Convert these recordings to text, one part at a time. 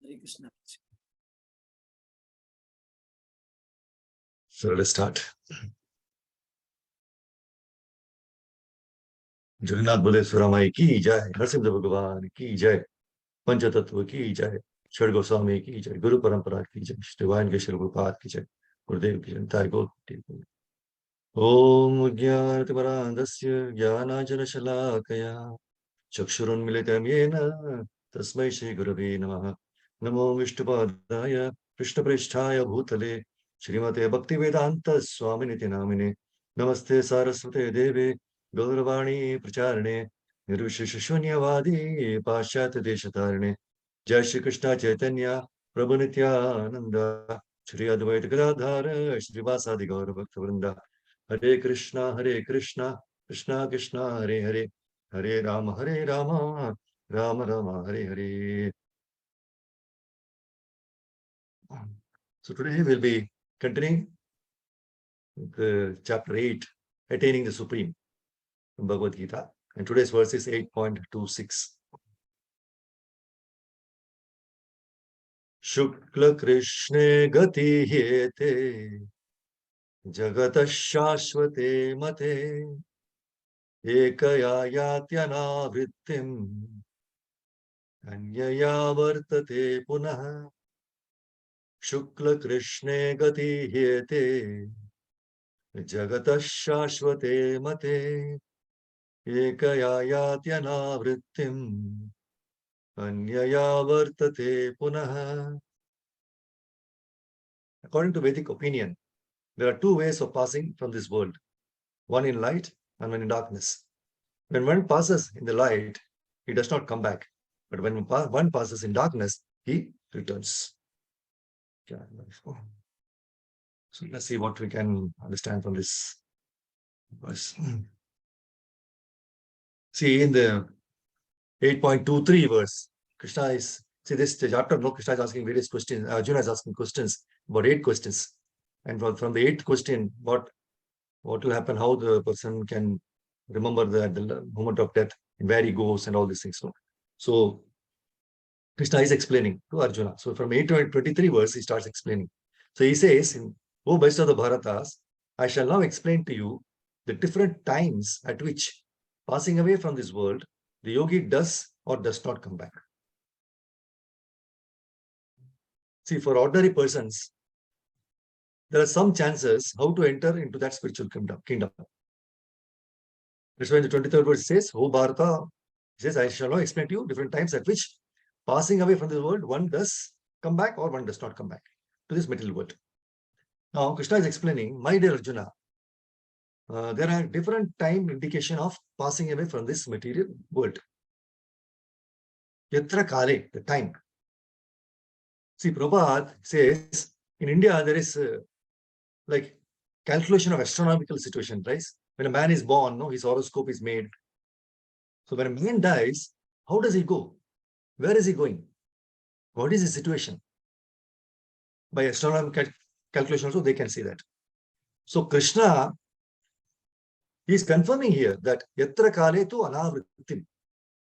Hare Krishna. So let's start. Jagannath Baleshwar माई की जय, नरसिंह भगवान की जय, पंचतत्व की जय, षड गोस्वामी की जय, गुरु परंपरा की जय, श्रीवान के श्री गुरुपाद की जय, गुरुदेव की जय। ओम ज्ञानतिमरान्धस्य ज्ञानांजनशलाकया चक्षुरुन्मिलितं येन तस्मै श्रीगुरवे नमः। नमो विष्णुपादाय कृष्णप्रेष्ठाय भूतले श्रीमते भक्तिवेदांत स्वामिनिति नामिने। नमस्ते सारस्वते देवे गौरवाणी प्रचारिणे निर्विशेषशून्यवादी पाश्चात्य देशतारिणे। जय श्री कृष्ण चैतन्य प्रभु नित्यानंद श्री अद्वैत गदाधर श्रीवासादि गौर भक्तवृंद। हरे कृष्णा कृष्णा कृष्णा हरे हरे, हरे Ram Ram Ram Hare Hare. So today we'll be continuing the chapter 8, Attaining the Supreme, from Bhagavad Gita. And today's verse is 8.26. Shukla Krishne gati hyete jagata shashvate mate ekaya yatyana vrittim anyaya vartate punah. Shukla Krishne gati hyete जगतः शाश्वते मते एकया यात्यनावृत्तिम् अन्यया वर्तते पुनः. According to Vedic opinion, there are two ways of passing from this world, one in light and one in darkness. When one passes in the light, he does not come back. But when one passes in darkness, he returns. So let's see what we can understand from this verse. See, in the 8.23 verse, Krishna is, see this chapter, no, Krishna is asking various questions. Arjuna is asking questions, about 8 questions. And from the 8th question, what will happen, how the person can remember the moment of death, and where he goes, and all these things. So Krishna is explaining to Arjuna. So from 8.23 verse, he starts explaining. So he says, O best of the Bharatas, I shall now explain to you the different times at which, passing away from this world, the yogi does or does not come back. See, for ordinary persons, there are some chances how to enter into that spiritual kingdom. That's why in the 23rd verse says, O Bharata, says, I shall now explain to you different times at which, passing away from this world, one does come back or one does not come back to this material world. Now, Krishna is explaining, my dear Arjuna, there are different time indication of passing away from this material world. Yatra kale, the time. See, Prabhupada says, in India, there is like calculation of astronomical situation, right? When a man is born, no, his horoscope is made. So when a man dies, how does he go? Where is he going? What is his situation? By astronomical calculation also, they can see that. So Krishna, he is confirming here that yatra kale tu anavrittim.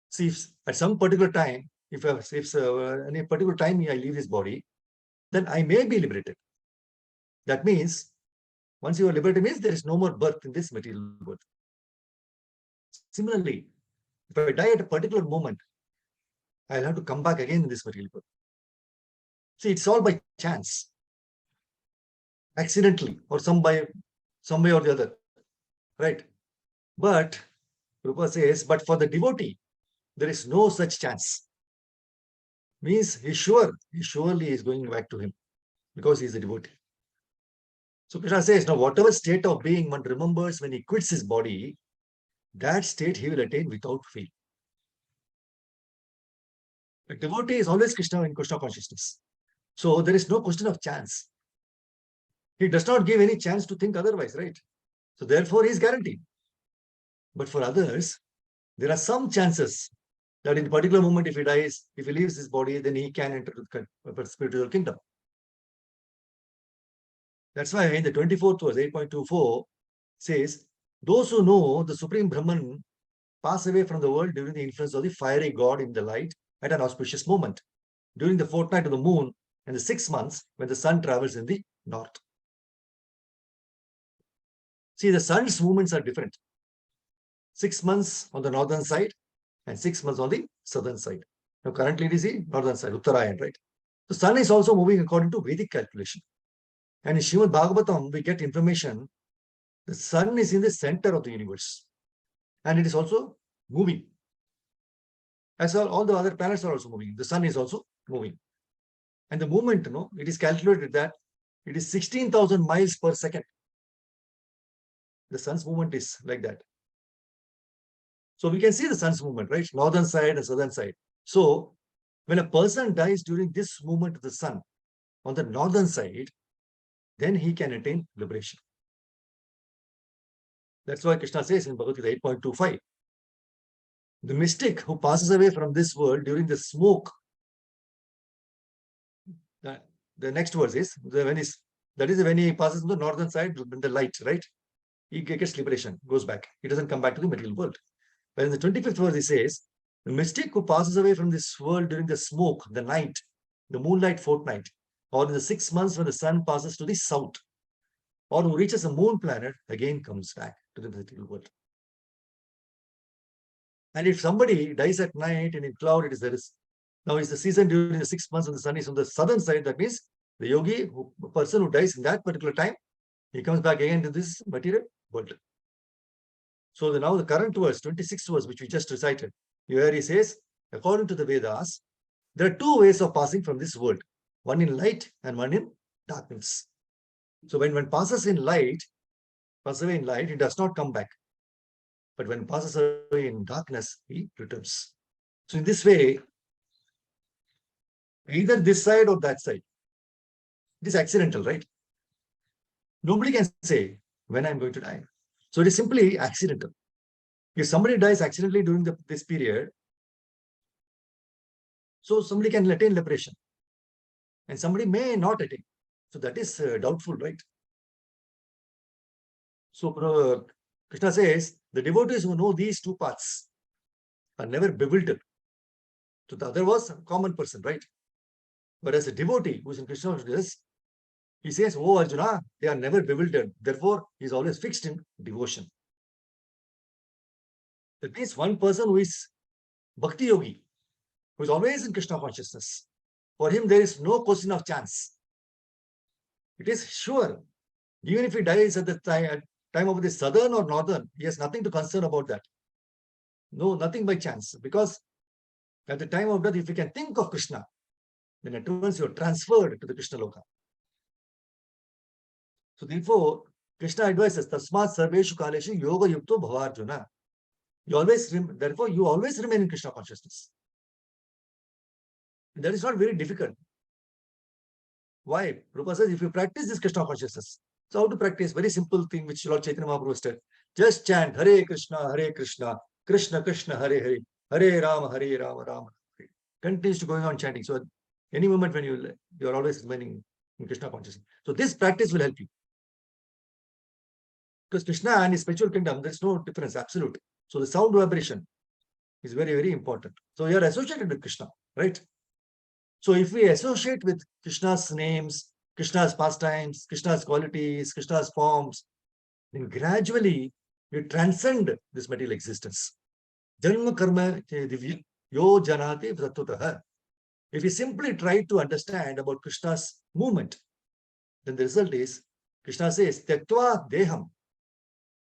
See, if at some particular time, if any particular time I leave this body, then I may be liberated. That means, once you are liberated, means there is no more birth in this material world. Similarly, if I die at a particular moment, I'll have to come back again in this material world. See, it's all by chance, accidentally, or some way or the other, right? But Prabhupada says, but for the devotee, there is no such chance. Means he surely is going back to him because he is a devotee. So Krishna says, now whatever state of being one remembers when he quits his body, that state he will attain without fail. The devotee is always Krishna in Krishna consciousness. So there is no question of chance. He does not give any chance to think otherwise, right? So therefore he is guaranteed. But for others, there are some chances that in a particular moment, if he dies, if he leaves his body, then he can enter the spiritual kingdom. That's why in the 24th verse, 8.24 says, those who know the Supreme Brahman pass away from the world during the influence of the fiery god in the light at an auspicious moment. during the fortnight of the moon, and the 6 months when the sun travels in the north. See, the sun's movements are different. 6 months on the northern side and 6 months on the southern side. Now, currently it is the northern side, Uttarayan, right? The sun is also moving according to Vedic calculation. And in Srimad Bhagavatam, we get information the sun is in the center of the universe. And it is also moving. As all the other planets are also moving. The sun is also moving. And the movement, it is calculated that it is 16,000 miles per second. The sun's movement is like that. So we can see the sun's movement, right? Northern side and southern side. So when a person dies during this movement of the sun on the northern side, then he can attain liberation. That's why Krishna says in Bhagavad Gita 8.25, the mystic who passes away from this world during the smoke, the next verse is, that is when he passes on the northern side, the light, right? He gets liberation, goes back. He doesn't come back to the material world. But in the 25th verse, he says, the mystic who passes away from this world during the smoke, the night, the moonlight fortnight, or in the 6 months when the sun passes to the south, or who reaches a moon planet, again comes back to the material world. And if somebody dies at night and in cloud, now it's the season during the 6 months when the sun is on the southern side. That means the yogi, the person who dies in that particular time, he comes back again to this material world. So now the current verse, 26th verse, which we just recited, where he says, according to the Vedas, there are two ways of passing from this world, one in light and one in darkness. So when one passes away in light, it does not come back. But when passes away in darkness, he returns. So in this way, either this side or that side, it is accidental, right? Nobody can say when I'm going to die. So it is simply accidental. If somebody dies accidentally during this period, so somebody can attain liberation. And somebody may not attain. So that is doubtful, right? So Krishna says, the devotees who know these two paths are never bewildered. So the other was a common person, right? But as a devotee who is in Krishna consciousness, he says, oh Arjuna, they are never bewildered. Therefore, he is always fixed in devotion. That means one person who is Bhakti Yogi, who is always in Krishna consciousness, for him there is no question of chance. It is sure. Even if he dies at the time of the southern or northern, he has nothing to concern about that. No, nothing by chance. Because at the time of death, if you can think of Krishna, then at once you are transferred to the Krishna Loka. So therefore, Krishna advises, Tasmat Sarveshu Kaleshu Yoga Yukto Bhavarjuna. Therefore, you always remain in Krishna consciousness. That is not very difficult. Why? Prabhupada says, if you practice this Krishna consciousness, so how to practice? Very simple thing which Lord Chaitanya Mahaprabhu said. Just chant Hare Krishna, Krishna Krishna, Hare Hare, Hare Rama, Rama Rama. Continues to going on chanting. So at any moment when you are always remaining in Krishna consciousness. So this practice will help you. Because Krishna and his spiritual kingdom, there is no difference, absolute. So the sound vibration is very, very important. So you are associated with Krishna, right? So if we associate with Krishna's names, Krishna's pastimes, Krishna's qualities, Krishna's forms, then gradually we transcend this material existence. Janma karma divya yo janati vratutaha. If we simply try to understand about Krishna's movement, then the result is, Krishna says, Tyaktva deham.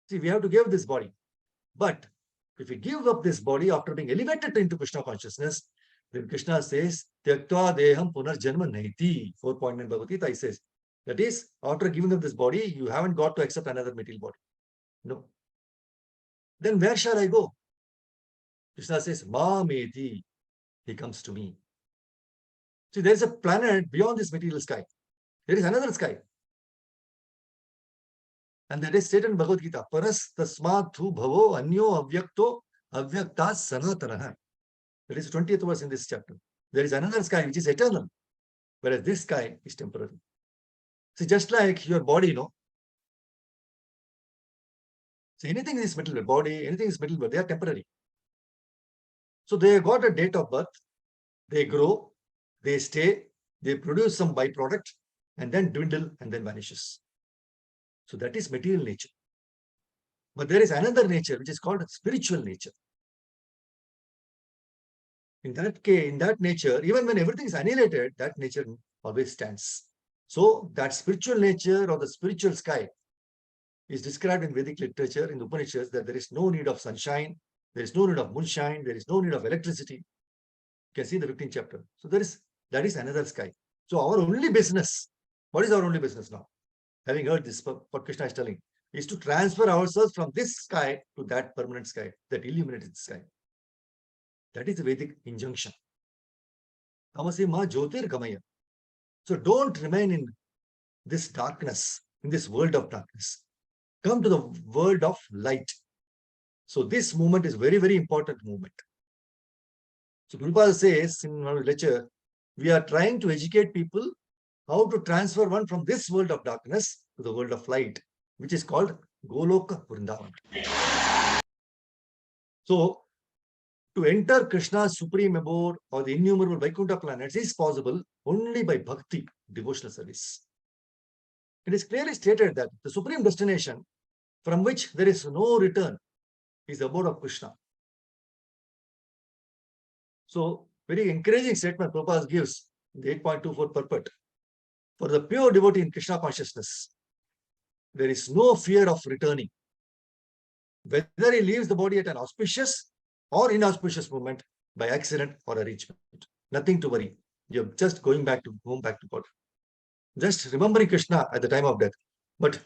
See, we have to give this body. But if we give up this body after being elevated into Krishna consciousness, then Krishna says, Tyaktva deham punarjanma naiti. 4.9 Bhagavad Gita, he says. That is, after giving up this body, you haven't got to accept another material body. No. Then where shall I go? Krishna says, Mameti. He comes to me. See, there is a planet beyond this material sky. There is another sky. And that is stated in Bhagavad Gita. Paras tasmat thu bhavo anyo avyakto avyakta sanatana. That is the 20th verse in this chapter. There is another sky which is eternal, whereas this sky is temporary. See, just like your body, See, anything in this material body, anything in this material body, they are temporary. So they got a date of birth, they grow, They stay, they produce some byproduct, and then dwindle and then vanishes. So that is material nature. But there is another nature which is called spiritual nature. In that case, in that nature, even when everything is annihilated, that nature always stands. So that spiritual nature or the spiritual sky is described in Vedic literature, in the Upanishads, that there is no need of sunshine, there is no need of moonshine, there is no need of electricity. You can see in the 15th chapter. So that is another sky. So our only business, what is our only business now? Having heard this, what Krishna is telling, is to transfer ourselves from this sky to that permanent sky, that illuminated sky. That is the Vedic injunction. Tamasi ma jyotir gamaya. So don't remain in this darkness, in this world of darkness. Come to the world of light. So this movement is very, very important movement. So Prabhupada says in our lecture, we are trying to educate people how to transfer one from this world of darkness to the world of light, which is called Goloka Vrindavan. So to enter Krishna's supreme abode or the innumerable Vaikuntha planets is possible only by bhakti, devotional service. It is clearly stated that the supreme destination from which there is no return is the abode of Krishna. So, very encouraging statement Prabhupada gives in the 8.24 purport. For the pure devotee in Krishna consciousness, there is no fear of returning. Whether he leaves the body at an auspicious or inauspicious moment, by accident or arrangement. Nothing to worry. You're just going back to God. Just remembering Krishna at the time of death. But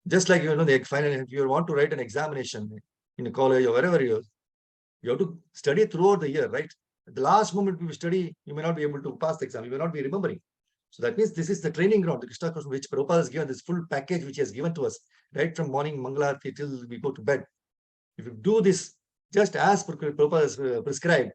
just like the final, if you want to write an examination in a college or wherever you have to study throughout the year, right? At the last moment you study, you may not be able to pass the exam, you may not be remembering. So that means this is the training ground, the Krishna consciousness, which Prabhupada has given, this full package which he has given to us, right from morning Mangalarti till we go to bed. If you do this just as Prabhupada has prescribed,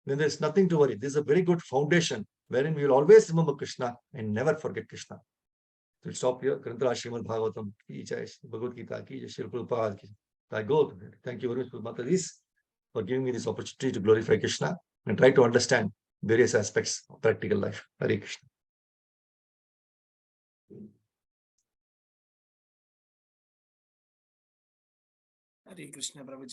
then there's nothing to worry. This is a very good foundation wherein we will always remember Krishna and never forget Krishna. So we'll stop here. Grantha Srimad Bhagavatam ki jai, Bhagavad Gita ki jai, Shri Prabhupada ki jai. I go. Thank you very much, Mataji, for giving me this opportunity to glorify Krishna and try to understand various aspects of practical life. Hare Krishna. Hare Krishna, Prabhuji.